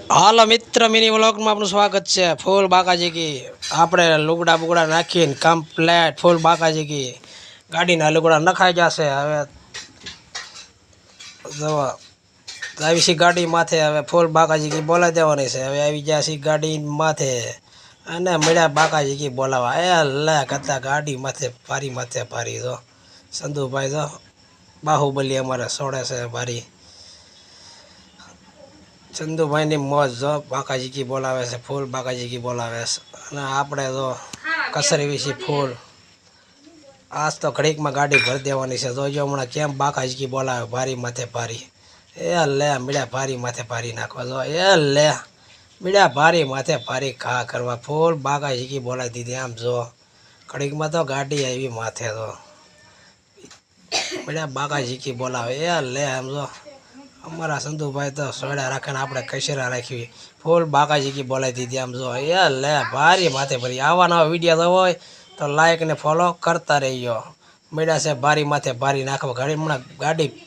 હાલો મિત્ર, મિની વ્લોગમાં આપનું સ્વાગત છે. ફૂલ બાકાજી કી આપણે લુગડા બુગડા નાખીને કમ્પ્લેટ ફૂલ બાકાજી કી ગાડીના લુગડા નખાઈ જશે. હવે જવા આવી સી ગાડી માથે હવે ફૂલ બાકાજી કી બોલાવી દેવાની છે. હવે આવી ગયા સી ગાડી માથે અને મળ્યા બાકાજી કી બોલાવા. એ લે કરતા ગાડી માથે ભારી જો સંધુભાઈ જો બાહુબલી અમારે છોડે છે ભારી. ચંદુભાઈની મોજ જો બાકાજી કી બોલાવે છે, ફૂલ બાકાજી કી બોલાવે છે. અને આપણે જો કસરી વિશે ફૂલ આજ તો ઘડીકમાં ગાડી ભરી દેવાની છે. જોજો હમણાં કેમ બાકાજી કી બોલાવે ભારી માથે ભારી. એ લે મીડા ભારી માથે ભારી નાખવા જો. એ લે મીડા ભારી માથે ભારી ઘા કરવા ફૂલ બાકાજી કી બોલાવી દીધી. આમ જો ઘડીકમાં તો ગાડી આવી માથે તો મીડા બાકાજી કી બોલાવે. એ લે આમ જો અમારા સંધુભાઈ તો સોડા રાખે ને આપણે કચરા રાખવી ફૂલ બાકાજી કી બોલાવી દીધી. આમ જો એ લે ભારી માથે ભરી. આવા નવા વિડીયો તો હોય તો લાઈક ને ફોલો કરતા રહીજો. મેળા છે ભારી માથે ભારી નાખવા. ઘડી હમણાં ગાડી